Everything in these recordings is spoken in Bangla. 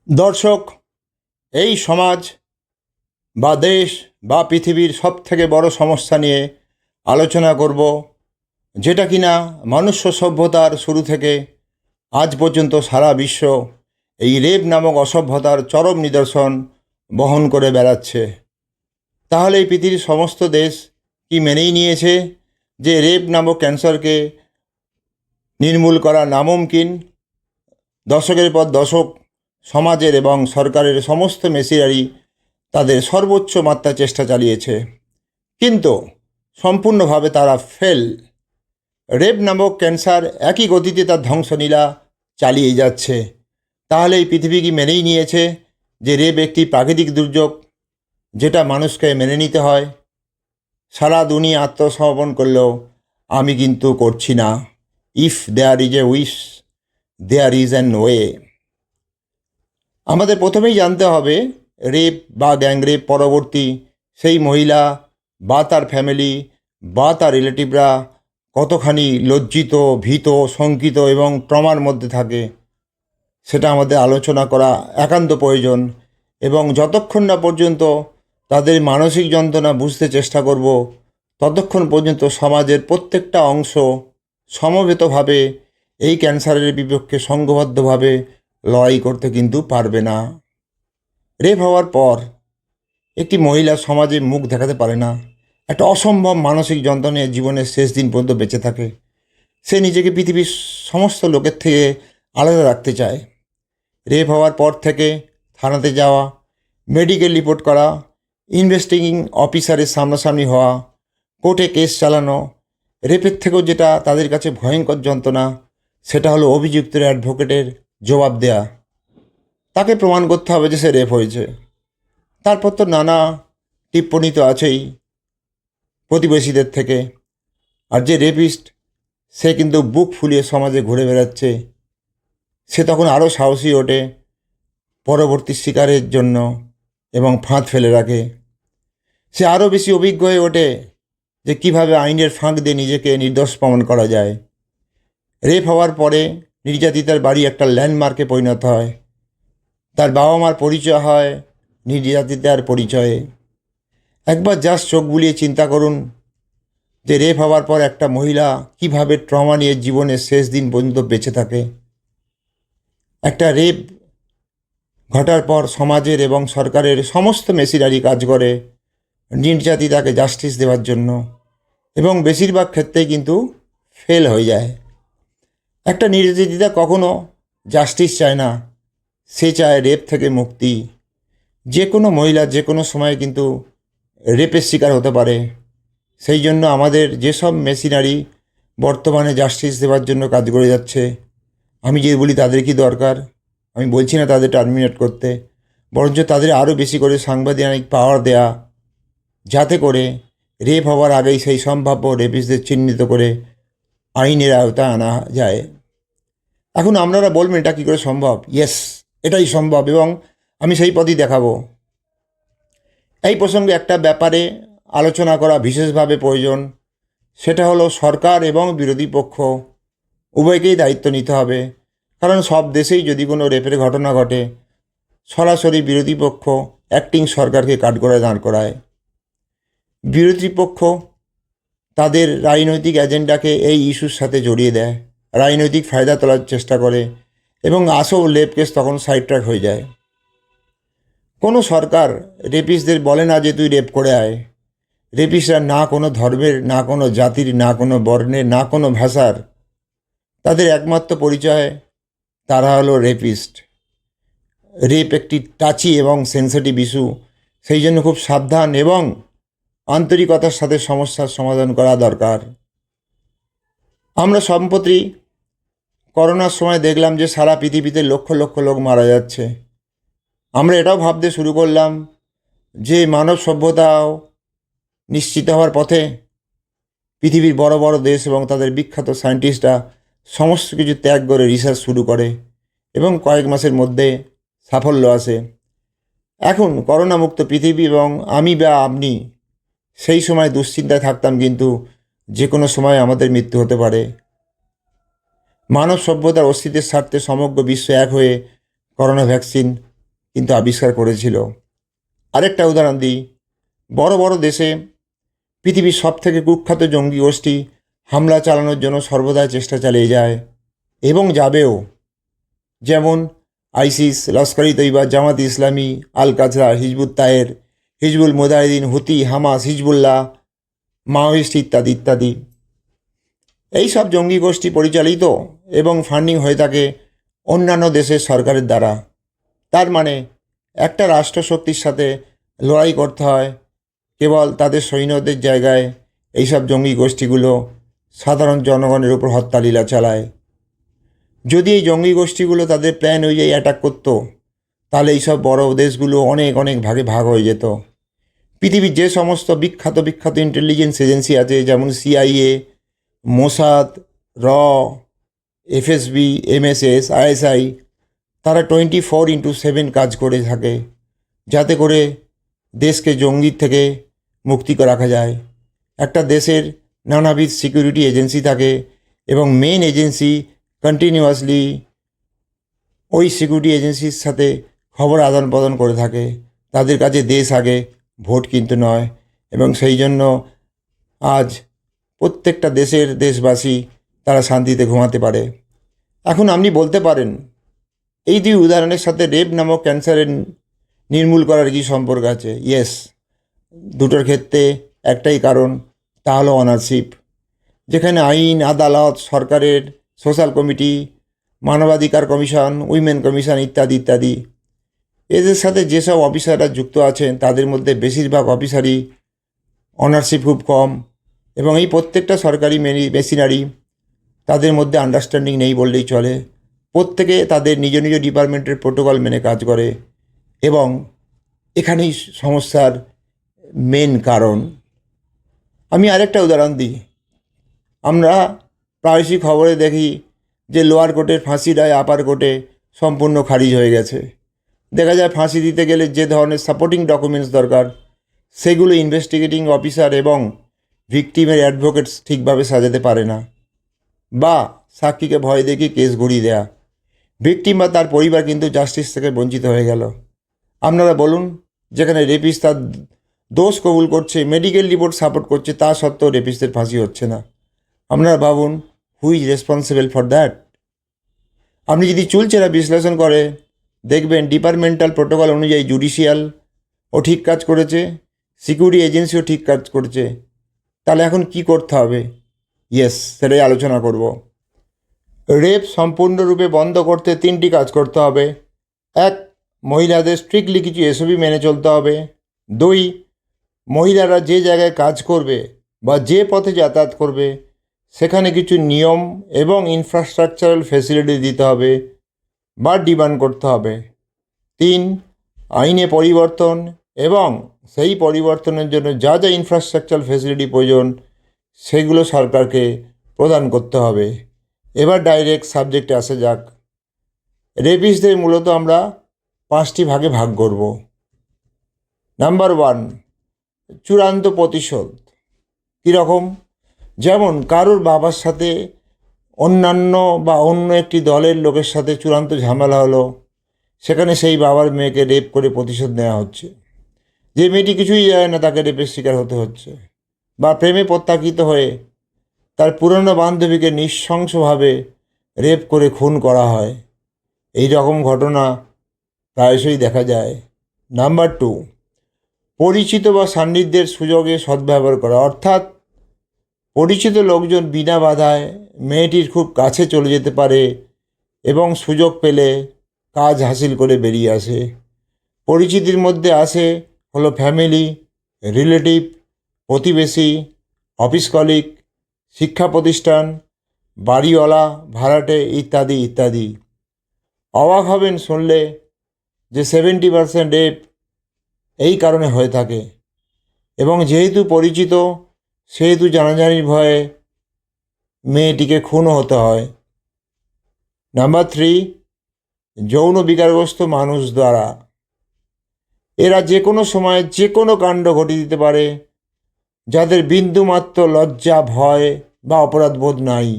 দর্শক, এই সমাজ বা দেশ বা পৃথিবীর সবথেকে বড় সমস্যা নিয়ে আলোচনা করব, যেটা কিনা মনুষ্য সভ্যতার শুরু থেকে আজ পর্যন্ত সারা বিশ্ব এই রেপ নামক অসভ্যতার চরম নিদর্শন বহন করে বেড়াচ্ছে। তাহলে এই পৃথিবীর সমস্ত দেশ কি মেনেই নিয়েছে যে রেপ নামক ক্যান্সারকে নির্মূল করা নামুমকিন? দশকের পর দশক সমাজের এবং সরকারের সমস্ত মেশিনারি তাদের সর্বোচ্চ মাত্রা চেষ্টা চালিয়েছে, কিন্তু সম্পূর্ণভাবে তারা ফেল। রেপ নামক ক্যান্সার একই গতিতে তার ধ্বংসলীলা চালিয়ে যাচ্ছে। তাহলে এই পৃথিবী কি মেনেই নিয়েছে যে রেপ একটি প্রাকৃতিক দুর্যোগ, যেটা মানুষকে মেনে নিতে হয়? সারা দুনিয়া আত্মসমর্পণ করলেও আমি কিন্তু করছি না। If there is a wish, there is an way. আমাদের প্রথমেই জানতে হবে রেপ বা গ্যাংরেপ পরবর্তী সেই মহিলা বা তার ফ্যামিলি বা তার রিলেটিভরা কতখানি লজ্জিত, ভীত, শঙ্কিত এবং ট্রমার মধ্যে থাকে, সেটা আমাদের আলোচনা করা একান্ত প্রয়োজন। এবং যতক্ষণ না পর্যন্ত তাদের মানসিক যন্ত্রণা বুঝতে চেষ্টা করব, ততক্ষণ পর্যন্ত সমাজের প্রত্যেকটা অংশ সমবেতভাবে এই ক্যান্সারের বিপক্ষে সংঘবদ্ধভাবে লড়াই করতে কিন্তু পারবে না। রেপ হওয়ার পর একটি মহিলা সমাজে মুখ দেখাতে পারে না, একটা অসম্ভব মানসিক যন্ত্রণায় জীবনের শেষ দিন পর্যন্ত বেঁচে থাকে। সে নিজেকে পৃথিবীর সমস্ত লোকের থেকে আলাদা রাখতে চায়। রেপ হওয়ার পর থেকে থানাতে যাওয়া, মেডিকেল রিপোর্ট করা, ইনভেস্টিগেটিং অফিসারের সামনাসামনি হওয়া, কোর্টে কেস চালানো, রেপের থেকেও যেটা তাদের কাছে ভয়ঙ্কর যন্ত্রণা, সেটা হলো অভিযুক্তের অ্যাডভোকেটের জবাব দেয়া। তাকে প্রমাণ করতে হবে যে সে রেপ হয়েছে। তারপর তো নানা টিপ্পণী তো আছেই প্রতিবেশীদের থেকে। আর যে রেপিস্ট, সে কিন্তু বুক ফুলিয়ে সমাজে ঘুরে বেড়াচ্ছে। সে তখন আরও সাহসী ওঠে পরবর্তী শিকারের জন্য এবং ফাঁদ ফেলে রাখে। সে আরও বেশি অভিজ্ঞ হয়ে ওঠে যে কীভাবে আইনের ফাঁক দিয়ে নিজেকে নির্দোষ প্রমাণ করা যায়। রেপ হওয়ার পরে নির্যাতিতার বাড়ি একটা ল্যান্ডমার্কে পরিণত হয়। তার বাবা মার পরিচয় হয় নির্যাতিতার পরিচয়ে। একবার জাস্ট চোখ বুলিয়ে চিন্তা করুন যে রেপ হওয়ার পর একটা মহিলা কিভাবে ট্রমা নিয়ে জীবনের শেষ দিন পর্যন্ত বেঁচে থাকে। একটা রেপ ঘটার পর সমাজের এবং সরকারের সমস্ত মেশিনারি কাজ করে নির্যাতিতাকে জাস্টিস দেওয়ার জন্য, এবং বেশিরভাগ ক্ষেত্রেই কিন্তু ফেল হয়ে যায়। একটা নির্যাতিতা কখনো জাস্টিস চায় না, সে চায় রেপ থেকে মুক্তি। যে কোনো মহিলা যে কোনো সময় কিন্তু রেপের শিকার হতে পারে। সেই জন্য আমাদের যেসব মেশিনারি বর্তমানে জাস্টিস দেওয়ার জন্য কাজ করে যাচ্ছে, আমি যে বলি তাদের কি দরকার, আমি বলছি না তাদের টার্মিনেট করতে, বরঞ্চ তাদের আরও বেশি করে সাংবিধানিক পাওয়ার দেয়া, যাতে করে রেপ হওয়ার আগেই সেই সম্ভাব্য রেপিস্টদের চিহ্নিত করে আইনের আওতায় আনা যায়। এখন আপনারা বলবেন এটা কী করে সম্ভব? ইয়েস, এটাই সম্ভব, এবং আমি সেই পথই দেখাবো। এই প্রসঙ্গে একটা ব্যাপারে আলোচনা করা বিশেষভাবে প্রয়োজন। সেটা হলো সরকার এবং বিরোধী পক্ষ উভয়কেই দায়িত্ব নিতে হবে। কারণ সব দেশেই যদি কোনো রেপের ঘটনা ঘটে, সরাসরি বিরোধী পক্ষ অ্যাক্টিং সরকারকে কাঠগড়ায় দাঁড় করায়। বিরোধী পক্ষ তাদের রাজনৈতিক এজেন্ডাকে এই ইস্যুর সাথে জড়িয়ে দেয়, রাজনৈতিক ফায়দা তোলার চেষ্টা করে, এবং আসল রেপ কেস তখন সাইড ট্র্যাক হয়ে যায়। কোনো সরকার রেপিস্টদের বলে না যে তুই রেপ করে আয়। রেপিস্টরা না কোনো ধর্মের, না কোনো জাতির, না কোনো বর্ণের, না কোনো ভাষার। তাদের একমাত্র পরিচয় তারা হলো রেপিস্ট। রেপ একটি টাচি এবং সেন্সিটিভ ইস্যু, সেই জন্য খুব সাবধান এবং আন্তরিকতার সাথে সমস্যার সমাধান করা দরকার। আমরা সম্প্রতি করোনার সময় দেখলাম যে সারা পৃথিবীতে লক্ষ লক্ষ লোক মারা যাচ্ছে। আমরা এটাও ভাবতে শুরু করলাম যে মানব সভ্যতাও নিশ্চিত হওয়ার পথে। পৃথিবীর বড় বড় দেশ এবং তাদের বিখ্যাত সায়েন্টিস্টরা সমস্ত কিছু ত্যাগ করে রিসার্চ শুরু করে এবং কয়েক মাসের মধ্যে সাফল্য আসে। এখন করোনা মুক্ত পৃথিবী এবং আমি বা আপনি সেই সময় দুশ্চিন্তায় থাকতাম, কিন্তু যে কোনো সময় আমাদের মৃত্যু হতে পারে। মানব সভ্যতার অস্তিত্বের স্বার্থে সমগ্র বিশ্ব এক হয়ে করোনা ভ্যাকসিন কিন্তু আবিষ্কার করেছিল। আরেকটা উদাহরণ দিই, বড় বড় দেশে পৃথিবীর সবথেকে কুখ্যাত জঙ্গি গোষ্ঠী হামলা চালানোর জন্য সর্বদাই চেষ্টা চালিয়ে যায় এবং যাবেও। যেমন আইসিস, লস্কর ই তৈবা, জামাত ইসলামী, আল কাজরা, হিজবুত তাহের, হিজবুল মুজাহিদিন, হুতি, হামাস, হিজবুল্লাহ, মাওয়িস্ট ইত্যাদি ইত্যাদি। এই সব জঙ্গি গোষ্ঠী পরিচালিত এবং ফান্ডিং হয়ে থাকে অন্যান্য দেশের সরকারের দ্বারা। তার মানে একটা রাষ্ট্রশক্তির সাথে লড়াই করতে হয় কেবল তাদের সৈন্যদের জায়গায় এইসব জঙ্গি গোষ্ঠীগুলো সাধারণ জনগণের উপর হত্যালীলা চালায়। যদি এই জঙ্গি গোষ্ঠীগুলো তাদের প্ল্যান অনুযায়ী অ্যাটাক করতো, তাহলে এইসব বড় দেশগুলো অনেক অনেক ভাগে ভাগ হয়ে যেত। পৃথিবীর যে সমস্ত বিখ্যাত বিখ্যাত ইন্টেলিজেন্স এজেন্সি আছে, যেমন সিআইএ, মোসাদ, র, এফএসবি, এমএসএস, আইএসআই, তারা 24/7 কাজ করে থাকে যাতে করে দেশকে জঙ্গির থেকে মুক্তি রাখা যায়। একটা দেশের নানাবিধ সিকিউরিটি এজেন্সি থাকে এবং মেন এজেন্সি কন্টিনিউয়াসলি ওই সিকিউরিটি এজেন্সির সাথে খবর আদান প্রদান করে থাকে। তাদের কাছে দেশ আগে, ভোট কিন্তু নয়। এবং সেই জন্য আজ প্রত্যেকটা দেশের দেশবাসী তারা শান্তিতে ঘুমাতে পারে। এখন আপনি বলতে পারেন, এই দুই উদাহরণের সাথে রেপ নামক ক্যান্সারের নির্মূল করার কী সম্পর্ক আছে? ইয়েস, দুটোর ক্ষেত্রে একটাই কারণ, তা হলো অনারশিপ। যেখানে আইন, আদালত, সরকারের সোশ্যাল কমিটি, মানবাধিকার কমিশন, উইমেন কমিশন ইত্যাদি ইত্যাদি, এদের সাথে যেসব অফিসাররা যুক্ত আছেন তাদের মধ্যে বেশিরভাগ অফিসারই অনারশিপ খুব কম। এবং এই প্রত্যেকটা সরকারি মেশিনারি, তাদের মধ্যে আন্ডারস্ট্যান্ডিং নেই বললেই চলে। প্রত্যেকে তাদের নিজ নিজ ডিপার্টমেন্টের প্রোটোকল মেনে কাজ করে এবং এখানেই সমস্যার মেন কারণ। আমি আরেকটা উদাহরণ দিই। আমরা প্রায়শই খবরে দেখি যে লোয়ার কোর্টের ফাঁসি রায় আপার কোর্টে সম্পূর্ণ খারিজ হয়ে গেছে। দেখা যায় ফাঁসি দিতে গেলে যে ধরনের সাপোর্টিং ডকুমেন্টস দরকার, সেগুলো ইনভেস্টিগেটিং অফিসার এবং ভিকটিমের অ্যাডভোকেটস ঠিকভাবে সাজাতে পারে না, বা সাক্ষীকে ভয় দেখিয়ে কেস গড়িয়ে দেয়া। ভিকটিম বা তার পরিবার কিন্তু জাস্টিস থেকে বঞ্চিত হয়ে গেল। আপনারা বলুন, যেখানে রেপিস্ট তার দোষ কবুল করছে, মেডিকেল রিপোর্ট সাপোর্ট করছে, তা সত্ত্বেও রেপিস্টের ফাঁসি হচ্ছে না। আপনারা ভাবুন, who is responsible for that? আপনি যদি চুলচেরা বিশ্লেষণ করে দেখবেন ডিপার্টমেন্টাল প্রোটোকল অনুযায়ী জুডিশিয়াল ও ঠিক কাজ করেছে, সিকিউরিটি এজেন্সিও ঠিক কাজ করছে। তাহলে এখন কি করতে হবে? ইয়েস, সেটাই আলোচনা করব। রেপ সম্পূর্ণরূপে বন্ধ করতে 3টি কাজ করতে হবে। 1, মহিলাদের স্ট্রিক্টলি কিছু এসওপি মেনে চলতে হবে। 2, মহিলারা যে জায়গায় কাজ করবে বা যে পথে যাতায়াত করবে সেখানে কিছু নিয়ম এবং ইনফ্রাস্ট্রাকচারাল ফেসিলিটি দিতে হবে বা ডিমান্ড করতে হবে। 3, আইনে পরিবর্তন এবং সেই পরিবর্তনের জন্য যা যা ইনফ্রাস্ট্রাকচারাল ফেসিলিটি প্রয়োজন সেগুলো সরকারকে প্রদান করতে হবে। এবার ডাইরেক্ট সাবজেক্টে আসা যাক। রেপিস্টদের মূলত আমরা 5টি ভাগে ভাগ করব। নাম্বার 1, চূড়ান্ত প্রতিশোধ। কীরকম? যেমন কারোর বাবার সাথে অন্যান্য বা অন্য একটি দলের লোকের সাথে চূড়ান্ত ঝামেলা হলো, সেখানে সেই বাবার মেয়েকে রেপ করে প্রতিশোধ নেওয়া হচ্ছে। যে মেয়েটি কিছুই জানে না তাকে রেপের শিকার হতে হচ্ছে। বা প্রেমে প্রত্যাখ্যিত হয়ে তার পুরনো বান্ধবীকে নৃশংসভাবে রেপ করে খুন করা হয়। এই রকম ঘটনা প্রায়শই দেখা যায়। নাম্বার 2, পরিচিত বা সান্নিধ্যের সুযোগে সদ্ব্যবহার করা। অর্থাৎ পরিচিত লোকজন বিনা বাধায় মেয়েটির খুব কাছে চলে যেতে পারে এবং সুযোগ পেলে কাজ হাসিল করে বেরিয়ে আসে। পরিচিতির মধ্যে আসে হলো ফ্যামিলি, রিলেটিভ, প্রতিবেশী, অফিস কলিগ, শিক্ষা প্রতিষ্ঠান, বাড়িওয়ালা, ভাড়াটে ইত্যাদি ইত্যাদি। অবাক হবেন শুনলে যে 70% রেপ এই কারণে হয়ে থাকে। এবং যেহেতু পরিচিত সেহেতু জানাজানির ভয়ে মেয়েটিকে খুনও হতে হয়। নাম্বার 3, যৌন বিকারগ্রস্ত মানুষ দ্বারা। এরা যে কোনো সময় যে কোনো কাণ্ড ঘটিয়ে দিতে পারে, যাদের বিন্দুমাত্র লজ্জা, ভয় বা অপরাধবোধ নাই।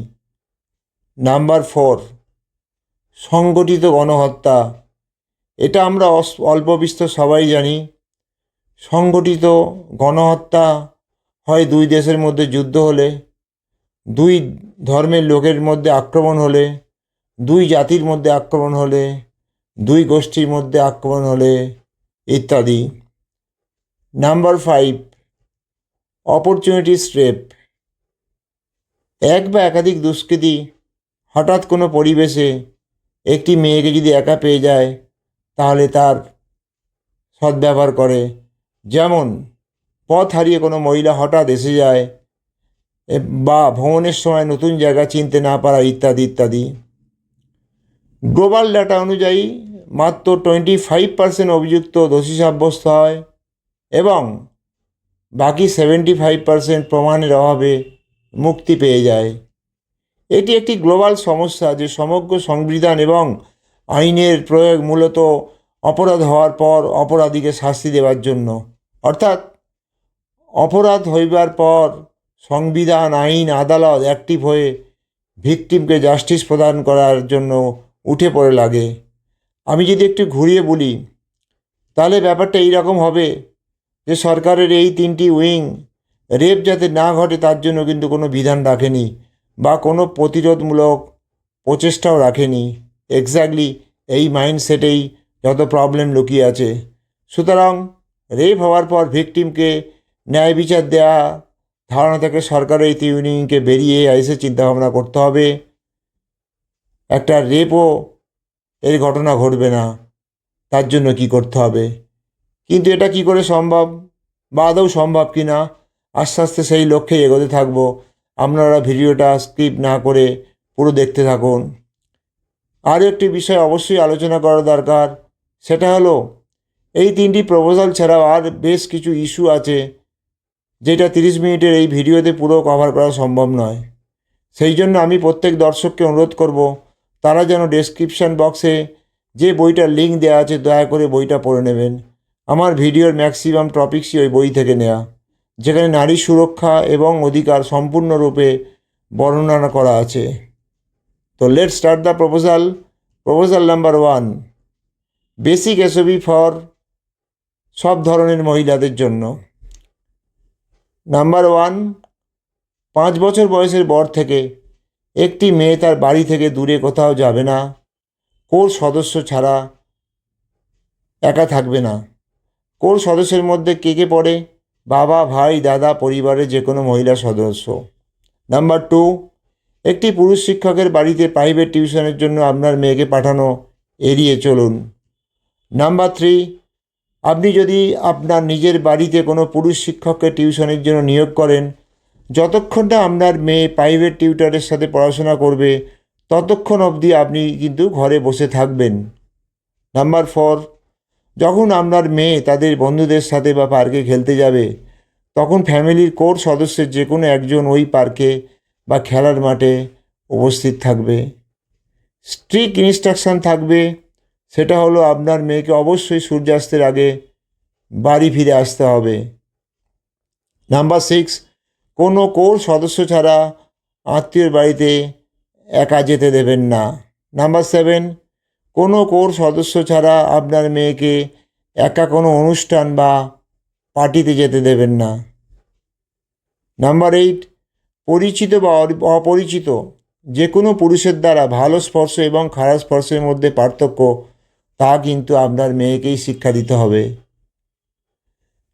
নাম্বার 4, সংগঠিত গণহত্যা। এটা আমরা অল্প বিস্তর সবাই জানি। সংগঠিত গণহত্যা হয় দুই দেশের মধ্যে যুদ্ধ হলে, দুই ধর্মের লোকের মধ্যে আক্রমণ হলে, দুই জাতির মধ্যে আক্রমণ হলে, দুই গোষ্ঠীর মধ্যে আক্রমণ হলে ইত্যাদি। Number 5, opportunities rape. এক বা একাধিক দুষ্কৃতী হঠাৎ কোনো পরিবেশে একটি মেয়েকে যদি একা পেয়ে যায় তাহলে তার সদ্ব্যবহার করে। যেমন পথ হারিয়ে কোনো মহিলা হঠাৎ এসে যায়, বা ভ্রমণের সময় নতুন জায়গা চিনতে না পারা ইত্যাদি ইত্যাদি। গ্লোবাল ডাটা অনুযায়ী মাত্র 25% অভিযুক্ত দোষী সাব্যস্ত হয় এবং বাকি 75% প্রমাণের অভাবে মুক্তি পেয়ে যায়। এটি একটি গ্লোবাল সমস্যা যে সমগ্র সংবিধান এবং আইনের প্রয়োগ মূলত অপরাধ হওয়ার পর অপরাধীকে শাস্তি দেওয়ার জন্য। অর্থাৎ অপরাধ হইবার পর সংবিধান, আইন, আদালত অ্যাক্টিভ হয়ে ভিকটিমকে জাস্টিস প্রদান করার জন্য উঠে পড়ে লাগে। আমি যদি একটু ঘুরিয়ে বলি তাহলে ব্যাপারটা এইরকম হবে যে সরকারের এই 3টি উইং রেপ যাতে না ঘটে তার জন্য কিন্তু কোনো বিধান রাখেনি বা কোনো প্রতিরোধমূলক প্রচেষ্টাও রাখেনি। এক্স্যাক্টলি এই মাইন্ডসেটেই যত প্রবলেম লুকিয়ে আছে। সুতরাং রেপ হওয়ার পর ভিকটিমকে ন্যায় বিচার দেওয়া ধারণা থেকে সরকারের এই ইউনিয়নকে বেরিয়ে এসে চিন্তাভাবনা করতে হবে একটা রেপও এর ঘটনা ঘটবে না, তার জন্য কি করতে হবে। কিন্তু এটা কি করে সম্ভব বা আদৌ সম্ভব কি না, আস্তে আস্তে সেই লক্ষ্যে এগোতে থাকবো। আপনারা ভিডিওটা স্কিপ না করে পুরো দেখতে থাকুন। আরও একটি বিষয় অবশ্যই আলোচনা করা দরকার, সেটা হলো এই 3টি প্রপোজাল ছাড়াও আর বেশ কিছু ইস্যু আছে যেটা 30 মিনিটের এই ভিডিওতে পুরো কভার করা সম্ভব নয়। সেই জন্য আমি প্রত্যেক দর্শককে অনুরোধ করব তারা যেন ডেসক্রিপশান বক্সে যে বইটার লিঙ্ক দেওয়া আছে দয়া করে বইটা পড়ে নেবেন। আমার ভিডিওর ম্যাক্সিমাম টপিকসই ওই বই থেকে নেওয়া, যেখানে নারী সুরক্ষা এবং অধিকার সম্পূর্ণরূপে বর্ণনা করা আছে। তো let's start the proposal number 1, basic SOP for সব ধরনের মহিলাদের জন্য। নাম্বার 1, 5 বছর বয়সের পর থেকে একটি মেয়ে তার বাড়ি থেকে দূরে কোথাও যাবে না, কোর সদস্য ছাড়া একা থাকবে না। কোর সদস্যের মধ্যে কে কে পড়ে? বাবা, ভাই, দাদা, পরিবারের যে কোনো মহিলা সদস্য। নাম্বার 2, একটি পুরুষ শিক্ষকের বাড়িতে প্রাইভেট টিউশনের জন্য আপনার মেয়েকে পাঠানো এড়িয়ে চলুন। নাম্বার 3, আপনি যদি আপনার নিজের বাড়িতে কোনো পুরুষ শিক্ষককে টিউশনের জন্য নিয়োগ করেন, যতক্ষণ না আপনার মেয়ে প্রাইভেট টিউটরের সাথে পড়াশোনা করবে ততক্ষণ অবধি আপনি কিন্তু ঘরে বসে থাকবেন। নাম্বার 4, যখন আপনার মেয়ে তাদের বন্ধুদের সাথে বা পার্কে খেলতে যাবে তখন ফ্যামিলির কোর সদস্যের যে কোনো একজন ওই পার্কে বা খেলার মাঠে উপস্থিত থাকবে। স্ট্রিক্ট ইনস্ট্রাকশান থাকবে, সেটা হলো আপনার মেয়েকে অবশ্যই সূর্যাস্তের আগে বাড়ি ফিরে আসতে হবে। নাম্বার 6, কোনো কোর সদস্য ছাড়া আত্মীয়র বাড়িতে একা যেতে দেবেন না। নাম্বার 7, কোনো কোর সদস্য ছাড়া আপনার মেয়েকে একা কোনো অনুষ্ঠান বা পার্টিতে যেতে দেবেন না। নাম্বার 8, পরিচিত বা অপরিচিত যে কোনো পুরুষের দ্বারা ভালো স্পর্শ এবং খারাপ স্পর্শের মধ্যে পার্থক্য তা কিন্তু আপনার মেয়েকেই শিক্ষা দিতে হবে।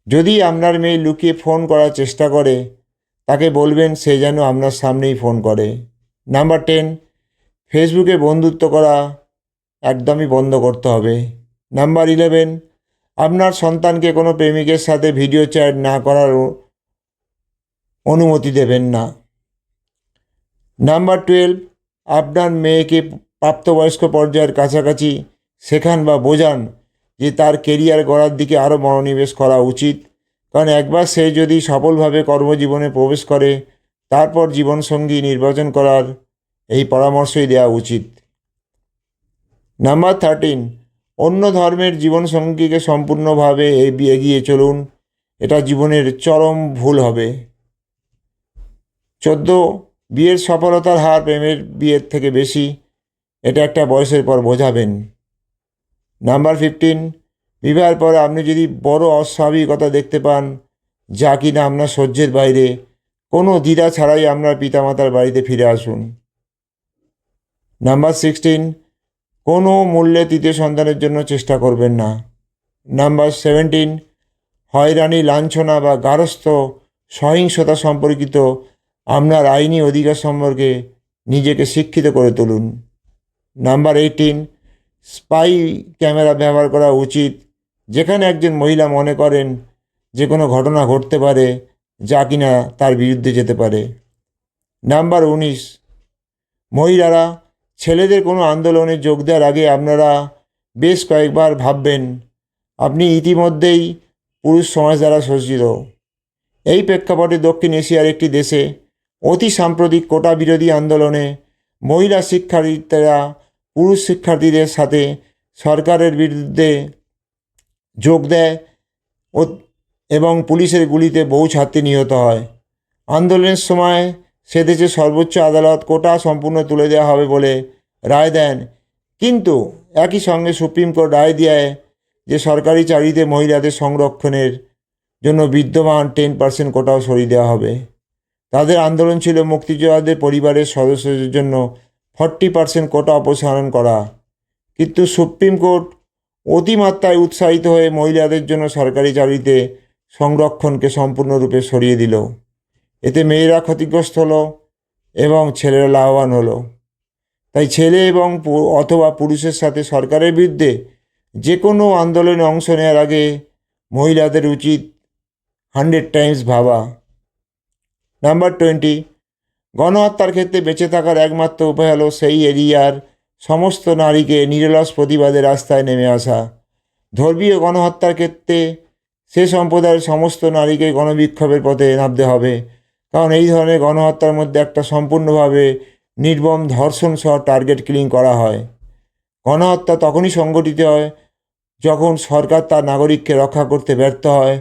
যদি আপনার মেয়ে লুকিয়ে ফোন করার চেষ্টা করে তাকে বলবেন সে যেন আপনার সামনেই ফোন করে। নাম্বার 10, ফেসবুকে বন্ধুত্ব করা একদমই বন্ধ করতে হবে। নাম্বার 11, আপনার সন্তানকে কোনো প্রেমিকের সাথে ভিডিও চ্যাট না করার অনুমতি দেবেন না। নাম্বার 12, আপনার মেয়েকে প্রাপ্তবয়স্ক পর্যায়ের কাছাকাছি শেখান বা বোঝান যে তার কেরিয়ার গড়ার দিকে আরও মনোনিবেশ করা উচিত, কারণ একবার সে যদি সফলভাবে কর্মজীবনে প্রবেশ করে তারপর জীবনসঙ্গী নির্বাচন করার এই পরামর্শই দেওয়া উচিত। নাম্বার 13, অন্য ধর্মের জীবনসঙ্গীকে সম্পূর্ণভাবে এগিয়ে চলুন, এটা জীবনের চরম ভুল হবে। 14, বিয়ের সফলতার হার প্রেমের বিয়ের থেকে বেশি, এটা একটা বয়সের পর বোঝাবেন। নাম্বার 15, বিবাহের পরে আপনি যদি বড় অস্বাভাবিকতা দেখতে পান যা কিনা আপনার সহ্যের বাইরে, কোনো দ্বিধা ছাড়াই আপনার পিতামাতার বাড়িতে ফিরে আসুন। নাম্বার 16, কোনো মূল্যে তৃতীয় সন্তানের জন্য চেষ্টা করবেন না। নাম্বার 17, হয়রানি, লাঞ্ছনা বা গার্হস্থ্য সহিংসতা সম্পর্কিত আপনার আইনি অধিকার সম্পর্কে নিজেকে শিক্ষিত করে তুলুন। নাম্বার 18, স্পাই ক্যামেরা ব্যবহার করা উচিত যেখানে একজন মহিলা মনে করেন যে কোনো ঘটনা ঘটতে পারে যা কিনা তার বিরুদ্ধে যেতে পারে। নাম্বার 19, মহিলারা ছেলেদের কোনো আন্দোলনে যোগ দেওয়ার আগে আপনারা বেশ কয়েকবার ভাববেন। আপনি ইতিমধ্যেই পুরুষ সমাজ দ্বারা শোষিত। এই প্রেক্ষাপটে দক্ষিণ এশিয়ার একটি দেশে অতি সাম্প্রতিক কোটা বিরোধী আন্দোলনে মহিলা শিক্ষার্থীরা পুরুষ শিক্ষার্থীদের সাথে সরকারের বিরুদ্ধে যোগ দেয় এবং পুলিশের গুলিতে বহু ছাত্রী নিহত হয়। আন্দোলনের সময় সে দেশের সর্বোচ্চ আদালত কোটা সম্পূর্ণ তুলে দেওয়া হবে বলে রায় দেন, কিন্তু একই সঙ্গে সুপ্রিম কোর্ট রায় দেয় যে সরকারি চাকরিতে মহিলাদের সংরক্ষণের জন্য বিদ্যমান 10% কোটাও সরিয়ে দেওয়া হবে। তাদের আন্দোলন ছিল মুক্তিযোদ্ধাদের পরিবারের সদস্যদের জন্য 40% কোটা অপসারণ করা, কিন্তু সুপ্রিম কোর্ট অতিমাত্রায় উৎসাহিত হয়ে মহিলাদের জন্য সরকারি চাকরিতে সংরক্ষণকে সম্পূর্ণরূপে সরিয়ে দিল। এতে মেয়েরা ক্ষতিগ্রস্ত হলো এবং ছেলেরা লাভবান হলো। তাই ছেলে এবং অথবা পুরুষের সাথে সরকারের বিরুদ্ধে যে কোনো আন্দোলনে অংশ নেওয়ার আগে মহিলাদের উচিত 100 টাইমস ভাবা। নাম্বার 20, গণহত্যার ক্ষেত্রে বেঁচে থাকার একমাত্র উপায় হলো সেই এরিয়ার সমস্ত নারীকে নিরলস প্রতিবাদে রাস্তায় নেমে আসা। ধর্মীয় গণহত্যার ক্ষেত্রে সে সম্প্রদায়ের সমস্ত নারীকে গণবিক্ষোভের পথে নামতে হবে, কারণ এই ধরনের গণহত্যার মধ্যে একটা সম্পূর্ণভাবে নির্মম ধর্ষণ সহ টার্গেট কিলিং করা হয়। গণহত্যা তখনই সংগঠিত হয় যখন সরকার তার নাগরিককে রক্ষা করতে ব্যর্থ হয়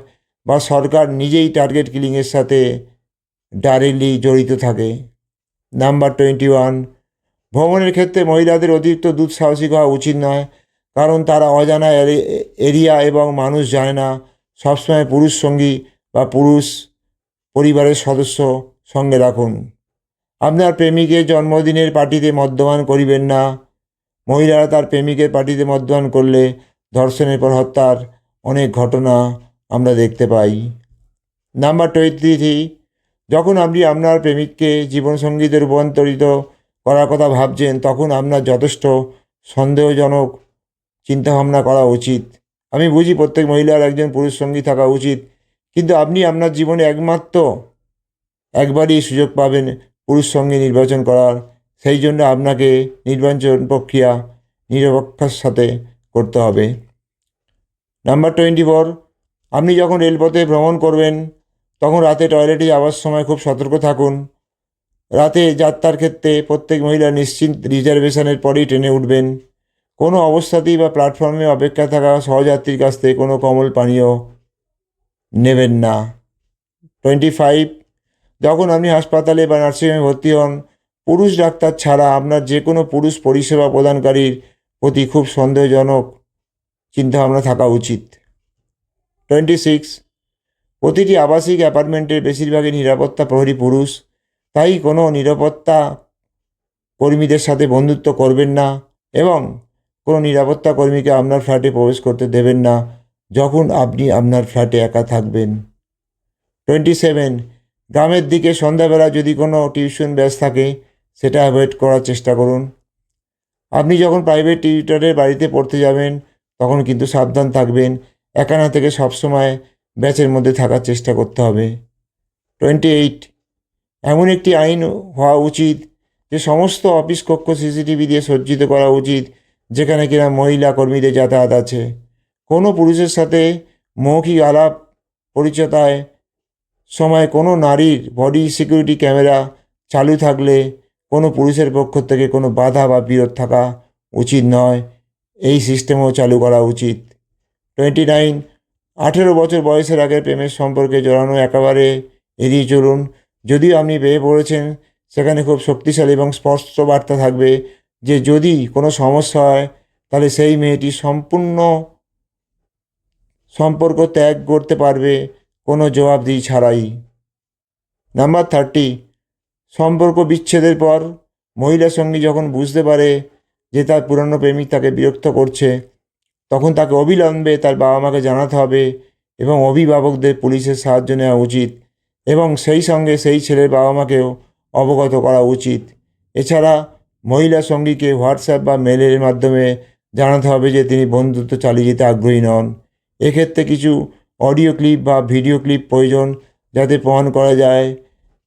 বা সরকার নিজেই টার্গেট কিলিংয়ের সাথে ডাইরেক্টলি জড়িত থাকে। নাম্বার 21, ভ্রমণের ক্ষেত্রে মহিলাদের অতিরিক্ত দুঃসাহসিক হওয়া উচিত নয়, কারণ তারা অজানা এরিয়া এবং মানুষ জানে না। সবসময় পুরুষ সঙ্গী বা পুরুষ পরিবারের সদস্য সঙ্গে রাখুন। আপনার প্রেমিকের জন্মদিনের পার্টিতে মদ্যপান করিবেন না। মহিলারা তার প্রেমিকের পার্টিতে মদ্যপান করলে ধর্ষণের পর হত্যার অনেক ঘটনা আমরা দেখতে পাই। নাম্বার 23, যখন আপনি আপনার প্রেমিককে জীবনসঙ্গীতে রূপান্তরিত করার কথা ভাবছেন তখন আপনার যথেষ্ট সন্দেহজনক চিন্তাভাবনা করা উচিত। আমি বুঝি প্রত্যেক মহিলার একজন পুরুষ সঙ্গী থাকা উচিত, কিন্তু আপনি আপনার জীবনে একবারই সুযোগ পাবেন পুরুষ সঙ্গী নির্বাচন করার। সেই জন্য আপনাকে নির্বাচন প্রক্রিয়া নিরপেক্ষতার সাথে করতে হবে। নাম্বার 24, আপনি যখন রেলপথে ভ্রমণ করবেন তখন রাতে টয়লেটে যাওয়ার সময় খুব সতর্ক থাকুন। রাতে যাত্রার ক্ষেত্রে প্রত্যেক মহিলা নিশ্চিন্ত রিজার্ভেশনের পরেই ট্রেনে উঠবেন। কোনো অবস্থাতেই বা প্ল্যাটফর্মে অপেক্ষা থাকা সহযাত্রীর কাছ থেকে কোনো কোমল পানীয় নেবেন না। 25, যখন আপনি হাসপাতালে বা নার্সিংহোমে ভর্তি হন পুরুষ ডাক্তার ছাড়া আপনার যে কোনো পুরুষ পরিষেবা প্রদানকারীর প্রতি খুব সন্দেহজনক চিন্তাভাবনা থাকা উচিত। 26, প্রতিটি আবাসিক অ্যাপার্টমেন্টের বেশিরভাগই নিরাপত্তা প্রহরী পুরুষ, তাই কোনো নিরাপত্তা কর্মীদের সাথে বন্ধুত্ব করবেন না এবং কোনো নিরাপত্তা কর্মীকে আপনার ফ্ল্যাটে প্রবেশ করতে দেবেন না যখন আপনি আপনার ফ্ল্যাটে একা থাকবেন। 27, গ্রামের দিকে সন্ধ্যাবেলা যদি কোনো টিউশন ব্যাচ থাকে সেটা অ্যাভয়েড করার চেষ্টা করুন। আপনি যখন প্রাইভেট টিউটরের বাড়িতে পড়তে যাবেন তখন কিন্তু সাবধান থাকবেন, একা না থেকে সবসময় ব্যাচের মধ্যে থাকার চেষ্টা করতে হবে। 28, এমন একটি আইন হওয়া উচিত যে সমস্ত অফিস কক্ষ সিসিটিভি দিয়ে সজ্জিত করা উচিত যেখানে কিনা মহিলা কর্মীদের যাতায়াত আছে। কোনো পুরুষের সাথে মৌখিক আলাপ পরিচয়ের সময় কোনো নারীর বডি সিকিউরিটি ক্যামেরা চালু থাকলে কোনো পুরুষের পক্ষ থেকে কোনো বাধা বা বিরোধ থাকা উচিত নয়। এই সিস্টেমও চালু করা উচিত। 29, 18 বছর বয়সের আগে প্রেমের সম্পর্কে জড়ানো একেবারে এড়িয়ে চলুন। যদিও আপনি পেয়ে পড়েছেন সেখানে খুব শক্তিশালী এবং স্পষ্ট বার্তা থাকবে যে যদি কোনো সমস্যা হয় তাহলে সেই মেয়েটি সম্পূর্ণ সম্পর্ক ত্যাগ করতে পারবে কোনো জবাবদিহি ছাড়াই। নাম্বার 30, সম্পর্ক বিচ্ছেদের পর মহিলা সঙ্গী যখন বুঝতে পারে যে তার পুরনো প্রেমিক তাকে বিরক্ত করছে, তখন তাকে অবিলম্বে তার বাবা মাকে জানাতে হবে এবং অভিভাবকদের পুলিশের সাহায্য নেওয়া উচিত এবং সেই সঙ্গে সেই ছেলের বাবা মাকেও অবগত করা উচিত। এছাড়া মহিলা সঙ্গীকে হোয়াটসঅ্যাপ বা মেলের মাধ্যমে জানাতে হবে যে তিনি বন্ধুত্ব চালিয়ে যেতে আগ্রহী নন। এক্ষেত্রে কিছু অডিও ক্লিপ বা ভিডিও ক্লিপ প্রয়োজন, যাতে প্রমাণ করা যায়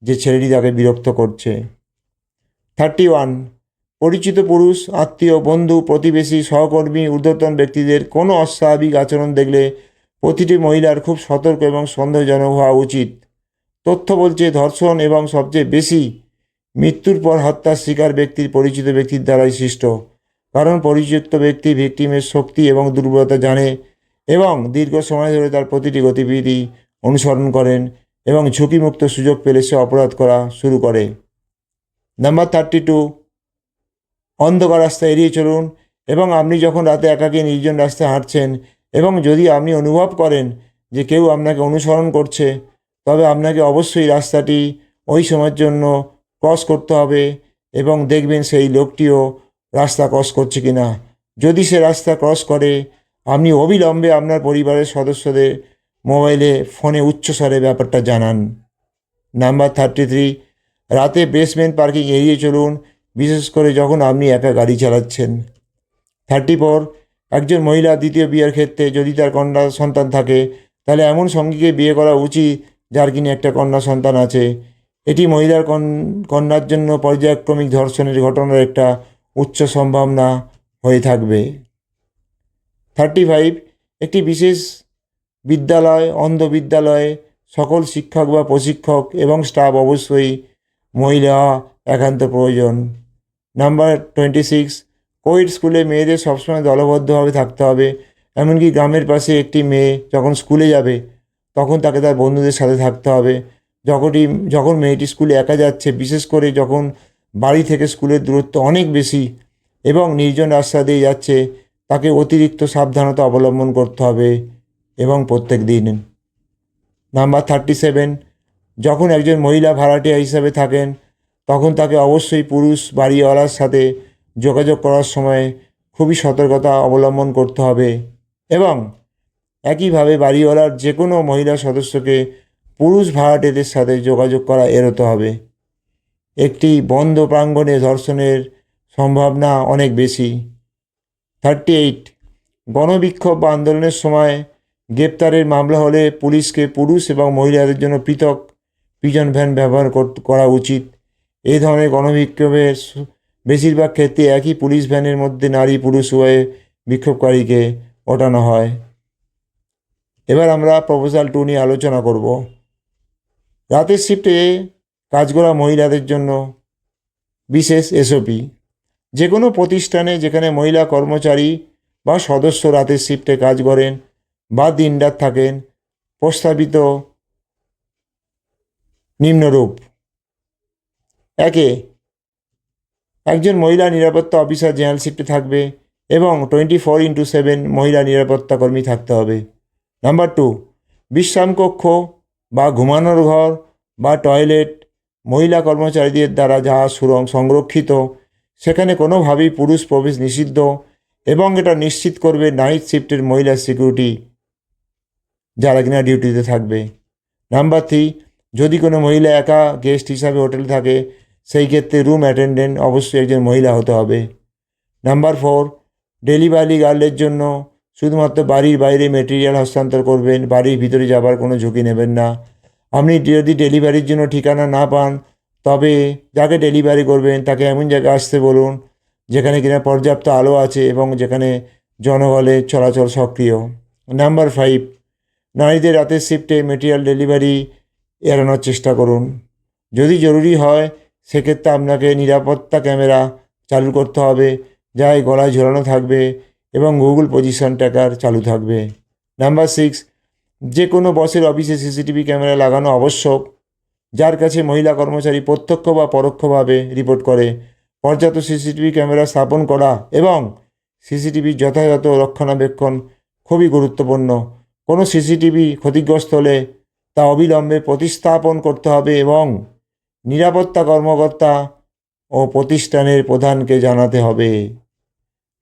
যে ছেলেটি তাকে বিরক্ত করছে। 31, পরিচিত পুরুষ, আত্মীয়, বন্ধু, প্রতিবেশী, সহকর্মী, ঊর্ধ্বতন ব্যক্তিদের কোনো অস্বাভাবিক আচরণ দেখলে প্রতিটি মহিলার খুব সতর্ক এবং সন্দেহজনক হওয়া উচিত। তথ্য বলছে ধর্ষণ এবং সবচেয়ে বেশি মৃত্যুর পর হত্যার শিকার ব্যক্তির পরিচিত ব্যক্তির দ্বারাই সৃষ্ট, কারণ পরিচিত ব্যক্তি ভিকটিমের শক্তি এবং দুর্বলতা জানে এবং দীর্ঘ সময় ধরে তার প্রতিটি গতিবিধি অনুসরণ করেন এবং ঝুঁকিমুক্ত সুযোগ পেলে সে অপরাধ করা শুরু করে। নাম্বার 32, অন্ধকার রাস্তা এড়িয়ে চলুন এবং আপনি যখন রাতে একাকী নির্জন রাস্তায় হাঁটছেন এবং যদি আপনি অনুভব করেন যে কেউ আপনাকে অনুসরণ করছে, তবে আপনাকে অবশ্যই রাস্তাটি ওই সময়ের জন্য ক্রস করতে হবে এবং দেখবেন সেই লোকটিও রাস্তা ক্রস করছে কি না। যদি সে রাস্তা ক্রস করে, আপনি অবিলম্বে আপনার পরিবারের সদস্যদের মোবাইলে ফোনে উচ্চস্বরে ব্যাপারটা জানান। নাম্বার 33, রাতে বেসমেন্ট পার্কিং এড়িয়ে চলুন, বিশেষ করে যখন আপনি একা গাড়ি চালাচ্ছেন। 34, একজন মহিলা দ্বিতীয় বিয়ের ক্ষেত্রে যদি তার কন্যা সন্তান থাকে, তাহলে এমন সঙ্গীকে বিয়ে করা উচিত যার কিনা একটা কন্যা সন্তান আছে। এটি মহিলার কন্যার জন্য পর্যায়ক্রমিক ধর্ষণের ঘটনার একটা উচ্চ সম্ভাবনা হয়ে থাকবে। 35, একটি বিশেষ বিদ্যালয়, অন্ধ বিদ্যালয়ে সকল শিক্ষক বা প্রশিক্ষক এবং স্টাফ অবশ্যই মহিলা একান্ত প্রয়োজন। নাম্বার 26, কোয়েড স্কুলে মেয়েদের সবসময় দলবদ্ধভাবে থাকতে হবে। এমনকি গ্রামের পাশে একটি মেয়ে যখন স্কুলে যাবে, তখন তাকে তার বন্ধুদের সাথে থাকতে হবে। যখন মেয়েটি স্কুলে একা যাচ্ছে, বিশেষ করে যখন বাড়ি থেকে স্কুলের দূরত্ব অনেক বেশি এবং নির্জন রাস্তা দিয়ে যাচ্ছে, তাকে অতিরিক্ত সাবধানতা অবলম্বন করতে হবে এবং প্রত্যেক দিন। নাম্বার 37, যখন একজন মহিলা ভাড়াটিয়া হিসাবে থাকেন, তখন তাকে অবশ্যই পুরুষ বাড়িওয়ালার সাথে যোগাযোগ করার সময় খুবই সতর্কতা অবলম্বন করতে হবে এবং একইভাবে বাড়িওয়ালার যে কোনো মহিলা সদস্যকে পুরুষ ভাড়াটেদের সাথে যোগাযোগ করা এড়োতে হবে। একটি বন্ধ প্রাঙ্গণে ধর্ষণের সম্ভাবনা অনেক বেশি। 38, গণবিক্ষোভ বা আন্দোলনের সময় গ্রেপ্তারের মামলা হলে পুলিশকে পুরুষ এবং মহিলাদের জন্য পৃথক প্রিজন ভ্যান ব্যবহার করা উচিত। এই ধরনের গণবিক্ষোভের বেশিরভাগ ক্ষেত্রে একই পুলিশ ভ্যানের মধ্যে নারী পুরুষ উভয়ে বিক্ষোভকারীকে ওঠানো হয়। এবার আমরা প্রপোজাল 2 নিয়ে আলোচনা করব। রাতের শিফটে কাজ করা মহিলাদের জন্য বিশেষ এসওপি। যে কোনো প্রতিষ্ঠানে যেখানে মহিলা কর্মচারী বা সদস্য রাতের শিফটে কাজ করেন বা দিনরাত থাকেন, প্রস্তাবিত নিম্নরূপ: 1, একজন মহিলা নিরাপত্তা অফিসার জেনারেল শিফটে থাকবে এবং 24x7 মহিলা নিরাপত্তা কর্মী থাকতে হবে। নাম্বার 2, বিশ্রামকক্ষ বা ঘুমানোর ঘর বা টয়লেট মহিলা কর্মচারীদের দ্বারা যাহা সংরক্ষিত, সেখানে কোনোভাবেই পুরুষ প্রবেশ নিষিদ্ধ এবং এটা নিশ্চিত করবে নাইট শিফটের মহিলা সিকিউরিটি যারা কিনা ডিউটিতে থাকবে। নাম্বার 3, যদি কোনো মহিলা একা গেস্ট হিসাবে হোটেলে থাকে, সেই ক্ষেত্রে রুম অ্যাটেন্ডেন্ট অবশ্যই একজন মহিলা হতে হবে। নাম্বার 4, ডেলিভারি গার্লের জন্য শুধুমাত্র বাড়ির বাইরে মেটেরিয়াল হস্তান্তর করবেন, বাড়ির ভিতরে যাবার কোনো ঝুঁকি নেবেন না। আপনি যদি ডেলিভারির জন্য ঠিকানা না পান, তবে যাকে ডেলিভারি করবেন তাকে এমন জায়গায় আসতে বলুন যেখানে কিনা পর্যাপ্ত আলো আছে এবং যেখানে জনবলের চলাচল সক্রিয়। নাম্বার 5, নারীদের রাতের শিফটে মেটেরিয়াল ডেলিভারি এড়ানোর চেষ্টা করুন। যদি জরুরি হয়, সেক্ষেত্রে আপনাকে নিরাপত্তা ক্যামেরা চালু করতে হবে, যা গলায় ঝোলানো থাকবে এবং গুগল পজিশন ট্র্যাকার চালু থাকবে। নাম্বার 6, যে কোনো বসের অফিসে সিসিটিভি ক্যামেরা লাগানো আবশ্যক, যার কাছে মহিলা কর্মচারী প্রত্যক্ষ বা পরোক্ষভাবে রিপোর্ট করে। পর্যাপ্ত সিসিটিভি ক্যামেরা স্থাপন করা এবং সিসিটিভির যথাযথ রক্ষণাবেক্ষণ খুবই গুরুত্বপূর্ণ। কোনো সিসিটিভি ক্ষতিগ্রস্ত হলে তা অবিলম্বে প্রতিস্থাপন করতে হবে এবং নিরাপত্তা কর্মকর্তা ও প্রতিষ্ঠানের প্রধানকে জানাতে হবে।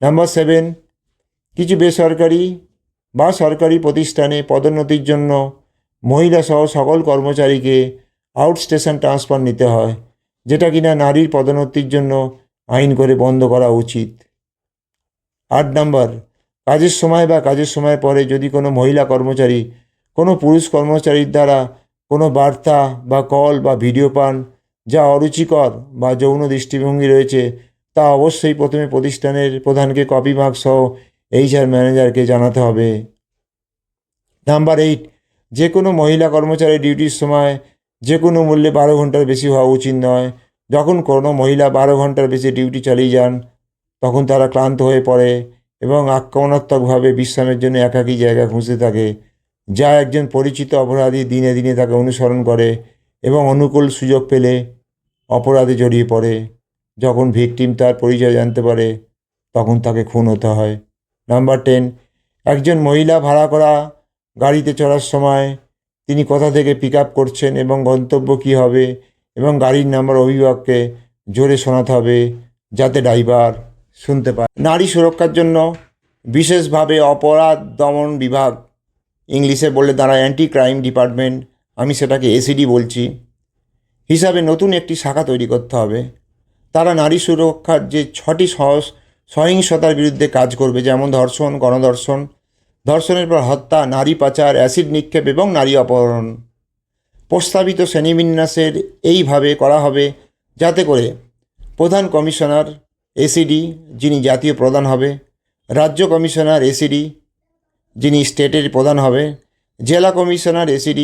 নাম্বার 7, কিছু বেসরকারি বা সরকারি প্রতিষ্ঠানে পদোন্নতির জন্য মহিলাসহ সকল কর্মচারীকে আউটস্টেশন ট্রান্সফার নিতে হয়, যেটা কিনা নারীর পদোন্নতির জন্য আইন করে বন্ধ করা উচিত। 8 নাম্বার, কাজের সময় বা কাজের সময় পরে যদি কোনো মহিলা কর্মচারী কোনো পুরুষ কর্মচারীর দ্বারা কোনো বার্তা বা কল বা ভিডিও পান যা অরুচিকর বা যৌন দৃষ্টিভঙ্গি রয়েছে, তা অবশ্যই প্রথমে প্রতিষ্ঠানের প্রধানকে কপি মার্ক সহ HR ম্যানেজারকে জানাতে হবে। নাম্বার 8, যে কোনো মহিলা কর্মচারী ডিউটির সময় যে কোনো মূল্যে 12 ঘন্টার বেশি হওয়া উচিত নয়। যখন কোনো মহিলা 12 ঘন্টার বেশি ডিউটি চালিয়ে যান তখন তারা ক্লান্ত হয়ে পড়ে এবং আক্রমণাত্মকভাবে বিশ্রামের জন্য একাকী জায়গা খুঁজতে থাকে, যা একজন পরিচিত অপরাধী দিনে দিনে তাকে অনুসরণ করে এবং অনুকূল সুযোগ পেলে অপরাধে জড়িয়ে পড়ে। যখন ভিকটিম তার পরিচয় জানতে পারে তখন তাকে খুন হতে হয়। নাম্বার 10, একজন মহিলা ভাড়া করা গাড়িতে চড়ার সময় তিনি কোথা থেকে পিক আপ করছেন এবং গন্তব্য কী হবে এবং গাড়ির নাম্বার অভিভাবককে জোরে শোনাতে হবে যাতে ড্রাইভার শুনতে পায়। নারী সুরক্ষার জন্য বিশেষভাবে অপরাধ দমন বিভাগ, ইংলিশে বললে তারা অ্যান্টি ক্রাইম ডিপার্টমেন্ট, আমি সেটাকে ACD বলছি, হিসাবে নতুন একটি শাখা তৈরি করতে হবে। তারা নারী সুরক্ষার যে 6টি সহিংসতার বিরুদ্ধে কাজ করবে, যেমন ধর্ষণ, গণধর্ষণ, ধর্ষণের পর হত্যা, নারী পাচার, অ্যাসিড নিক্ষেপ এবং নারী অপহরণ। প্রস্তাবিত শ্রেণীবিন্যাসের এইভাবে করা হবে যাতে করে প্রধান কমিশনার ACD, যিনি জাতীয় প্রধান হবে, রাজ্য কমিশনার ACD, যিনি স্টেটের প্রধান হবে, জেলা কমিশনার ACD,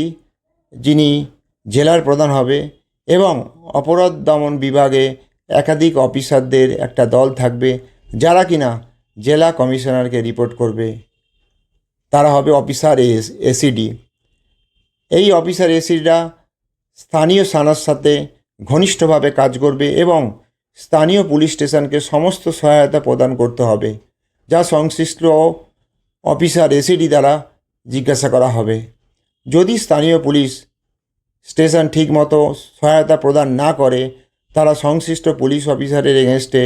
যিনি জেলার প্রধান হবে, এবং অপরাধ দমন বিভাগে একাধিক অফিসারদের একটা দল থাকবে যারা কিনা জেলা কমিশনারকে রিপোর্ট করবে। তারা হবে অফিসার ACD। এই অফিসার ACDরা স্থানীয় থানার সাথে ঘনিষ্ঠভাবে কাজ করবে এবং স্থানীয় পুলিশ স্টেশনকে সমস্ত সহায়তা প্রদান করতে হবে, যা সংশ্লিষ্ট অফিসার ACD দ্বারা জিজ্ঞাসা করা হবে। যদি স্থানীয় পুলিশ স্টেশন ঠিকমতো সহায়তা প্রদান না করে, তারা সংশ্লিষ্ট পুলিশ অফিসারের এগেনস্টে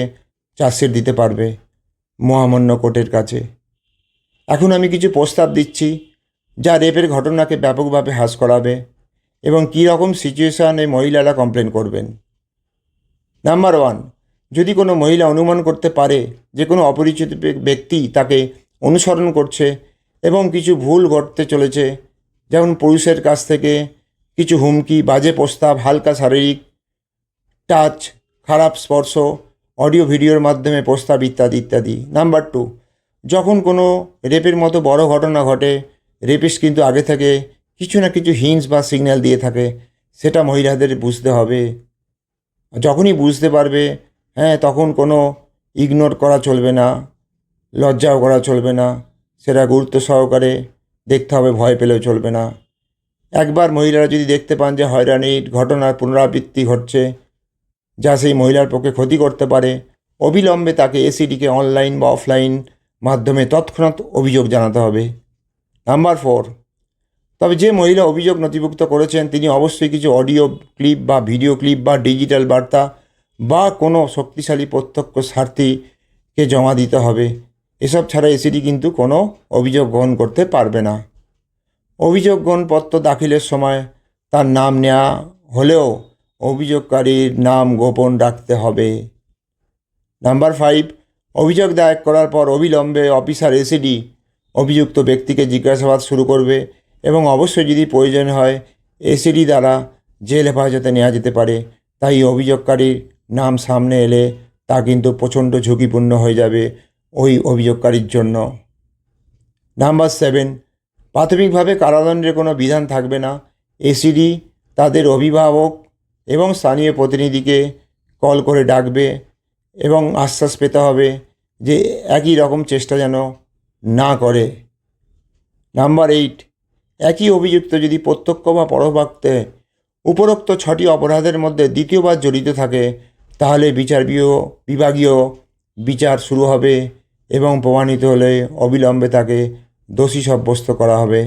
চার্জশিট দিতে পারবে মহামান্য কোর্টের কাছে। এখন আমি কিছু প্রস্তাব দিচ্ছি যা রেপের ঘটনাকে ব্যাপকভাবে হ্রাস করাবে এবং কী রকম সিচুয়েশানে মহিলারা কমপ্লেন করবেন। নাম্বার 1, যদি কোনো মহিলা অনুমান করতে পারে যে কোনো অপরিচিত ব্যক্তি তাকে অনুসরণ করছে এবং কিছু ভুল ঘটতে চলেছে, যেমন পুরুষের কাছ থেকে কিছু হুমকি, বাজে প্রস্তাব, হালকা শারীরিক টাচ, খারাপ স্পর্শ, অডিও ভিডিওর মাধ্যমে প্রস্তাব ইত্যাদি ইত্যাদি। নাম্বার 2, যখন কোনো রেপের মতো বড় ঘটনা ঘটে, রেপিস্ট কিন্তু আগে থেকে কিছু না কিছু হিন্টস বা সিগন্যাল দিয়ে থাকে, সেটা মহিলাদের বুঝতে হবে। যখনই বুঝতে পারবে, তখন কোনো ইগনোর করা চলবে না, লজ্জাও করা চলবে না, সেটা গুরুত্ব সহকারে দেখতে হবে, ভয় পেলেও চলবে না। একবার মহিলারা যদি দেখতে পান যে হয়রানির ঘটনার পুনরাবৃত্তি ঘটছে যা সেই মহিলার পক্ষে ক্ষতি করতে পারে, অবিলম্বে তাকে ACDকে অনলাইন বা অফলাইন মাধ্যমে তৎক্ষণাৎ অভিযোগ জানাতে হবে। নাম্বার 4, তবে যে মহিলা অভিযোগ নথিভুক্ত করেছেন তিনি অবশ্যই কিছু অডিও ক্লিপ বা ভিডিও ক্লিপ বা ডিজিটাল বার্তা বা কোনো শক্তিশালী প্রত্যক্ষ সাক্ষীকে জমা দিতে হবে। এসব ছাড়া ACD কিন্তু কোনো অভিযোগ গ্রহণ করতে পারবে না। অভিযোগ গ্রহণপত্র দাখিলের সময় তার নাম নেওয়া হলেও অভিযোগকারীর নাম গোপন রাখতে হবে। নাম্বার 5, অভিযোগ দায়ের করার পর অবিলম্বে অফিসার ACD অভিযুক্ত ব্যক্তিকে জিজ্ঞাসাবাদ শুরু করবে এবং অবশ্যই যদি প্রয়োজন হয় ACD দ্বারা জেল হেফাজতে নেওয়া যেতে পারে। তাই অভিযোগকারীর নাম সামনে এলে তা কিন্তু প্রচণ্ড ঝুঁকিপূর্ণ হয়ে যাবে ওই অভিযোগকারীর জন্য। নাম্বার 7, প্রাথমিকভাবে কারাদণ্ডের কোনো বিধান থাকবে না। ACD তাদের অভিভাবক এবং স্থানীয় প্রতিনিধিকে কল করে ডাকবে এবং আশ্বাস পেতে হবে যে একই রকম চেষ্টা যেন না করে। নাম্বার 8, একই অভিযুক্ত যদি প্রত্যক্ষ বা পরোক্ষে উপরোক্ত 6টি অপরাধের মধ্যে দ্বিতীয়বার জড়িত থাকে, তাহলে বিভাগীয় বিচার শুরু হবে এবং প্রমাণিত হলে অবিলম্বে তাকে দোষী সাব্যস্ত করা হবে।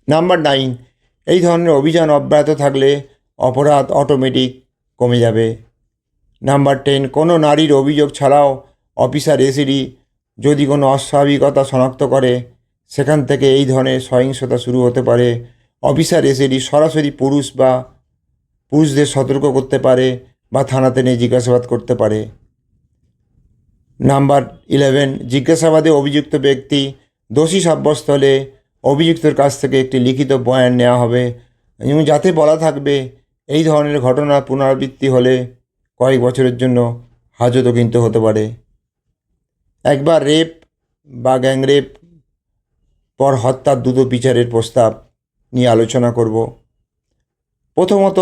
নাম্বার 9, এই ধরনের অভিযান অব্যাহত থাকলে অপরাধ অটোমেটিক কমে যাবে। নাম্বার 10, কোনো নারীর অভিযোগ ছাড়াও অফিসার এসিডি যদি কোনো অস্বাভাবিকতা শনাক্ত করে, সেখান থেকে এই ধরনের সহিংসতা শুরু হতে পারে। অফিসার এসিডি সরাসরি পুরুষদের সতর্ক করতে পারে বা থানাতে নিয়ে জিজ্ঞাসাবাদ করতে পারে। নাম্বার 11, জিজ্ঞাসাবাদে অভিযুক্ত ব্যক্তি দোষী সাব্যস্ত হলে অভিযুক্তর কাছ থেকে একটি লিখিত বয়ান নেওয়া হবে এবং যাতে বলা থাকবে এই ধরনের ঘটনা পুনরাবৃত্তি হলে কয়েক বছরের জন্য হাজতও কিন্তু হতে পারে। একবার রেপ বা গ্যাংরেপ পর হত্যার দ্রুত বিচারের প্রস্তাব নিয়ে আলোচনা করব। প্রথমত,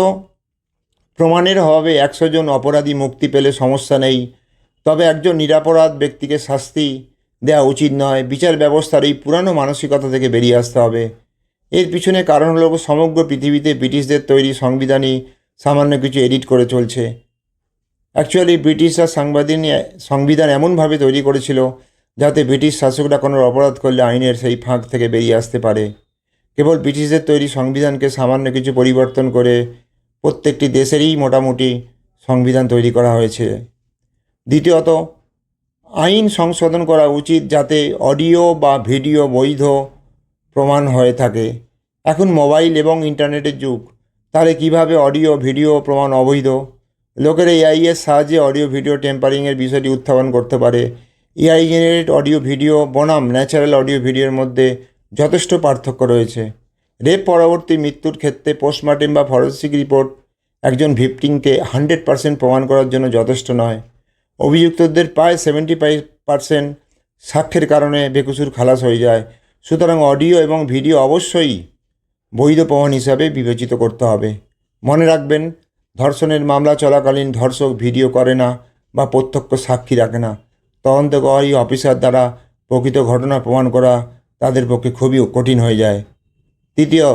প্রমাণের অভাবে 100 জন অপরাধী মুক্তি পেলে সমস্যা নেই, তবে একজন নিরপরাধ ব্যক্তিকে শাস্তি দেওয়া উচিত নয়। বিচার ব্যবস্থার এই পুরানো মানসিকতা থেকে বেরিয়ে আসতে হবে। এর পিছনে কারণ হলো সমগ্র পৃথিবীতে ব্রিটিশদের তৈরি সংবিধানই সামান্য কিছু এডিট করে চলছে। অ্যাকচুয়ালি ব্রিটিশরা সংবিধান এমনভাবে তৈরি করেছিল যাতে ব্রিটিশ শাসকরা কোনো অপরাধ করলে আইনের সেই ফাঁক থেকে বেরিয়ে আসতে পারে। কেবল ব্রিটিশদের তৈরি সংবিধানকে সামান্য কিছু পরিবর্তন করে প্রত্যেকটি দেশেরই মোটামুটি সংবিধান তৈরি করা হয়েছে। দ্বিতীয়ত, আইন সংশোধন করা উচিত যাতে অডিও বা ভিডিও বৈধ প্রমাণ হয়ে থাকে। এখন মোবাইল এবং ইন্টারনেটের যুগ, তাহলে কিভাবে অডিও ভিডিও প্রমাণ অবৈধ? লোকেরা এআই এর সাহায্যে অডিও ভিডিও টেম্পারিংয়ের বিষয়টি উত্থাপন করতে পারে। এআই জেনারেট অডিও ভিডিও বনাম ন্যাচারাল অডিও ভিডিওর মধ্যে যথেষ্ট পার্থক্য রয়েছে। রেপ পরবর্তী মৃত্যুর ক্ষেত্রে পোস্টমর্টেম বা ফরেন্সিক রিপোর্ট একজন ভিকটিমকে 100% প্রমাণ করার জন্য যথেষ্ট নয়। অভিযুক্তদের প্রায় 75% সাক্ষ্যের কারণে বেকসুর খালাস হয়ে যায়। সুতরাং অডিও এবং ভিডিও অবশ্যই বৈধ প্রমাণ হিসাবে বিবেচিত করতে হবে। মনে রাখবেন, ধর্ষণের মামলা চলাকালীন ধর্ষক ভিডিও করে না বা প্রত্যক্ষ সাক্ষী রাখে না। তদন্তকারী অফিসার দ্বারা প্রকৃত ঘটনা প্রমাণ করা তাদের পক্ষে খুবই কঠিন হয়ে যায়। তৃতীয়,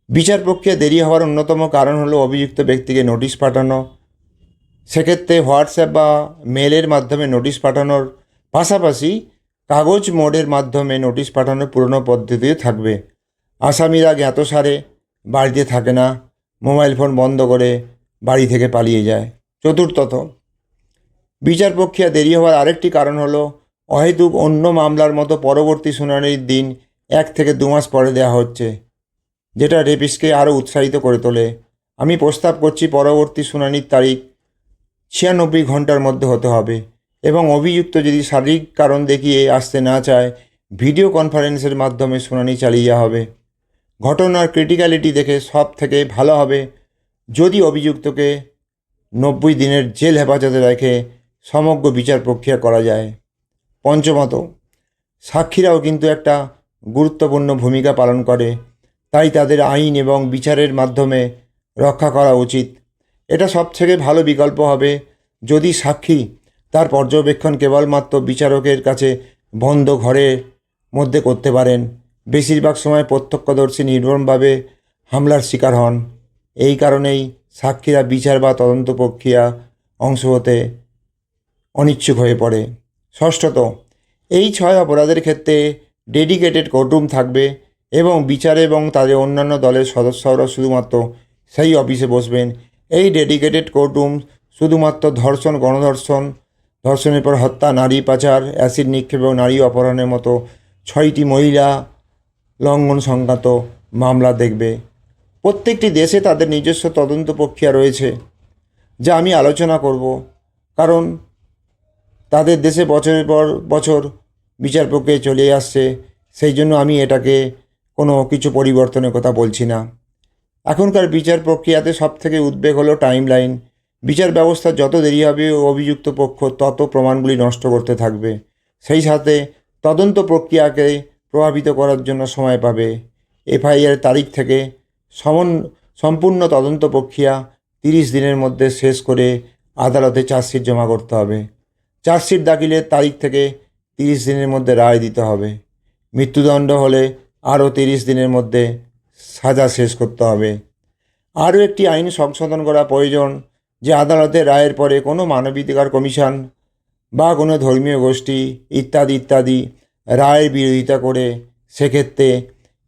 বিচার প্রক্রিয়া দেরি হওয়ার অন্যতম কারণ হলো অভিযুক্ত ব্যক্তিকে নোটিশ পাঠানো। সেক্ষেত্রে হোয়াটসঅ্যাপ বা মেলের মাধ্যমে নোটিশ পাঠানোর পাশাপাশি কাগজ মোড়ের মাধ্যমে নোটিশ পাঠানোর পুরনো পদ্ধতিও থাকবে। আসামিরা জ্ঞাতসারে বাড়িতে থাকে না, মোবাইল ফোন বন্ধ করে বাড়ি থেকে পালিয়ে যায়। চতুর্থত, বিচার প্রক্রিয়া দেরি হওয়ার আরেকটি কারণ হলো অহেতুক অন্য মামলার মতো পরবর্তী শুনানির দিন 1 থেকে 2 মাস পরে দেওয়া হচ্ছে, যেটা রেপিস্টকে আরও উৎসাহিত করে তোলে। আমি প্রস্তাব করছি পরবর্তী শুনানির তারিখ 96 ঘন্টার মধ্যে হতে হবে এবং অভিযুক্ত যদি শারীরিক কারণ দেখিয়ে আসতে না চায়, ভিডিও কনফারেন্সের মাধ্যমে শুনানি চালিয়ে যাওয়া হবে। ঘটনার ক্রিটিক্যালিটি দেখে সব থেকে ভালো হবে যদি অভিযুক্তকে 90 দিনের জেল হেফাজতে রেখে সমগ্র বিচার প্রক্রিয়া করা যায়। পঞ্চমত, সাক্ষীরাও কিন্তু একটা গুরুত্বপূর্ণ ভূমিকা পালন করে, তাই তাদের আইন এবং বিচারের মাধ্যমে রক্ষা করা উচিত। এটা সবথেকে ভালো বিকল্প হবে যদি সাক্ষী তার পর্যবেক্ষণ কেবলমাত্র বিচারকের কাছে বন্ধ ঘরের মধ্যে করতে পারেন। বেশিরভাগ সময় প্রত্যক্ষদর্শী নির্মমভাবে হামলার শিকার হন। এই কারণেই সাক্ষীরা বিচার বা তদন্ত প্রক্রিয়া অংশ হতে অনিচ্ছুক হয়ে পড়ে। ষষ্ঠত, এই 6 অপরাধের ক্ষেত্রে ডেডিকেটেড কোর্টরুম থাকবে এবং বিচার এবং তাদের অন্যান্য দলের সদস্যরা শুধুমাত্র সেই অফিসে বসবেন। এই ডেডিকেটেড কোর্টরুম শুধুমাত্র ধর্ষণ, গণধর্ষণ, ধর্ষণের পর হত্যা, নারী পাচার, অ্যাসিড নিক্ষেপ এবং নারী অপহরণের মতো 6টি মহিলা লঙ্ঘন সংক্রান্ত মামলা দেখবে। প্রত্যেকটি দেশে তাদের নিজস্ব তদন্ত প্রক্রিয়া রয়েছে যা আমি আলোচনা করব, কারণ তাদের দেশে বছরের পর বছর বিচার প্রক্রিয়া চলে আসছে। সেই জন্য আমি এটাকে কোনো কিছু পরিবর্তনের কথা বলছি না। এখনকার বিচার প্রক্রিয়াতে সবথেকে উদ্বেগ হলো টাইমলাইন। বিচার ব্যবস্থা যত দেরি হবে অভিযুক্ত পক্ষ তত প্রমাণগুলি নষ্ট করতে থাকবে, সেই সাথে তদন্ত প্রক্রিয়াকে প্রভাবিত করার জন্য সময় পাবে। এফআইআর তারিখ থেকে সম্পূর্ণ তদন্ত প্রক্রিয়া 30 দিনের মধ্যে শেষ করে আদালতে চার্জশিট জমা করতে হবে। চার্জশিট দাখিলের তারিখ থেকে 30 দিনের মধ্যে রায় দিতে হবে। মৃত্যুদণ্ড হলে আরও 30 দিনের মধ্যে সাজা শেষ করতে হবে। আরও একটি আইন সংশোধন করা প্রয়োজন যে আদালতের রায়ের পরে কোনো মানবাধিকার কমিশন বা কোনো ধর্মীয় গোষ্ঠী ইত্যাদি ইত্যাদি রায়ের বিরোধিতা করে, সেক্ষেত্রে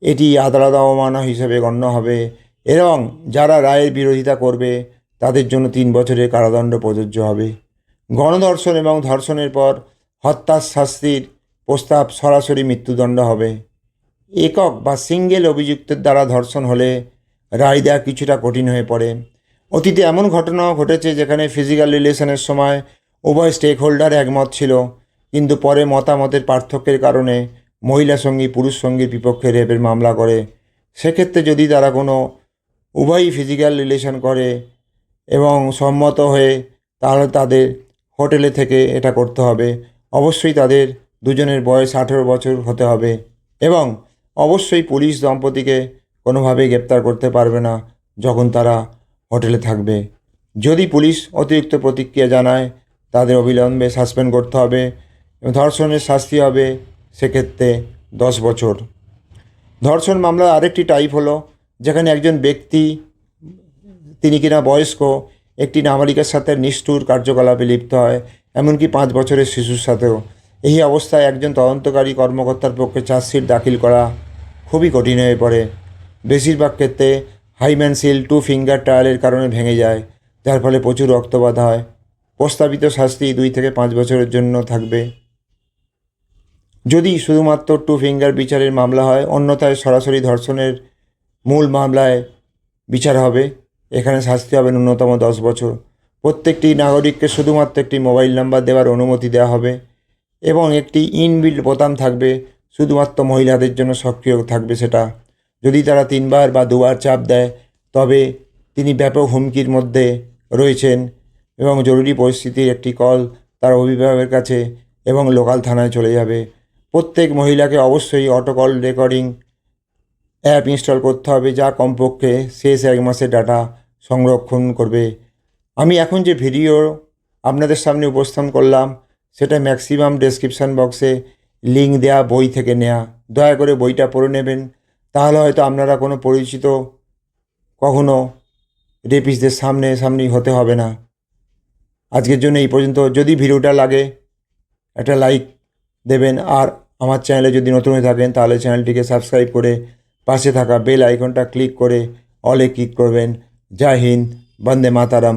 এটি আদালত অবমাননা হিসেবে গণ্য হবে এবং যারা রায়ের বিরোধিতা করবে তাদের জন্য 3 বছরের কারাদণ্ড প্রযোজ্য হবে। গণধর্ষণ এবং ধর্ষণের পর হত্যার শাস্তির প্রস্তাব সরাসরি মৃত্যুদণ্ড হবে। একক বা সিঙ্গেল অভিযুক্তের দ্বারা ধর্ষণ হলে রায় দেওয়া কিছুটা কঠিন হয়ে পড়ে। অতীতে এমন ঘটনাও ঘটেছে যেখানে ফিজিক্যাল রিলেশনের সময় উভয় স্টেক হোল্ডার একমত ছিল, কিন্তু পরে মতামতের পার্থক্যের কারণে মহিলা সঙ্গী পুরুষ সঙ্গীর বিপক্ষে রেপের মামলা করে। সেক্ষেত্রে যদি তারা কোনো উভয়ই ফিজিক্যাল রিলেশন করে এবং সম্মত হয়ে, তাহলে তাদের হোটেলে থেকে এটা করতে হবে। অবশ্যই তাদের দুজনের বয়স 18 বছর হতে হবে এবং অবশ্যই পুলিশ দম্পতিকে কোনোভাবেই গ্রেপ্তার করতে পারবে না যখন তারা হোটেলে থাকবে। যদি পুলিশ অতিরিক্ত প্রতিক্রিয়া জানায়, তাদের অবিলম্বে সাসপেন্ড করতে হবে এবং ধর্ষণের শাস্তি হবে সেক্ষেত্রে 10 বছর। ধর্ষণ মামলার আরেকটি টাইপ হলো যেখানে একজন ব্যক্তি, তিনি কিনা বয়স্ক, একটি নাবালিকার সাথে নিষ্ঠুর কার্যকলাপে লিপ্ত হয়, এমনকি 5 বছরের শিশুর সাথেও। এই অবস্থায় একজন তদন্তকারী কর্মকর্তার পক্ষে চার্জশিট দাখিল করা খুবই কঠিন হয়ে পড়ে। বেশিরভাগ ক্ষেত্রে হাইম্যানসিল 2 ফিঙ্গার ট্রায়ালের কারণে ভেঙে যায়, যার ফলে প্রচুর রক্তপাত হয়। প্রস্তাবিত শাস্তি 2 থেকে 5 বছরের জন্য থাকবে যদি শুধুমাত্র 2 ফিঙ্গার বিচারের মামলা হয়, অন্যথায় সরাসরি ধর্ষণের মূল মামলায় বিচার হবে। এখানে শাস্তি হবে ন্যূনতম 10 বছর। প্রত্যেকটি নাগরিককে শুধুমাত্র একটি মোবাইল নাম্বার দেওয়ার অনুমতি দেওয়া হবে এবং একটি ইনবিল্ট বোতাম থাকবে, শুধুমাত্র মহিলাদের জন্য সক্রিয় থাকবে সেটা। যদি তারা 3 বার বা 2 বার চাপ দেয়, তবে তিনি ব্যাপক হুমকির মধ্যে রয়েছেন এবং জরুরি পরিস্থিতির একটি কল তার অভিভাবকের কাছে এবং লোকাল থানায় চলে যাবে। প্রত্যেক মহিলাকে অবশ্যই auto call recording app install করতে হবে, যা কমপক্ষে শেষ 1 মাসের ডাটা সংরক্ষণ করবে। আমি এখন যে ভিডিও আপনাদের সামনে উপস্থাপন করলাম, সেটা ম্যাক্সিমাম ডেসক্রিপশান বক্সে লিঙ্ক দেওয়া বই থেকে নেওয়া। দয়া করে বইটা পড়ে নেবেন, তাহলে হয়তো আপনারা কোনো পরিচিত কখনো রেপিস্টদের সামনাসামনি হতে হবে না। আজকের জন্য এই পর্যন্ত। যদি ভিডিওটা লাগে একটা লাইক দেবেন, আর আমার চ্যানেলে যদি নতুন হয়ে থাকেন তাহলে চ্যানেলটিকে সাবস্ক্রাইব করে পাশে থাকা বেল আইকনটা ক্লিক করে অলে ক্লিক করবেন। জয় হিন্দ, বন্দে মাতারাম।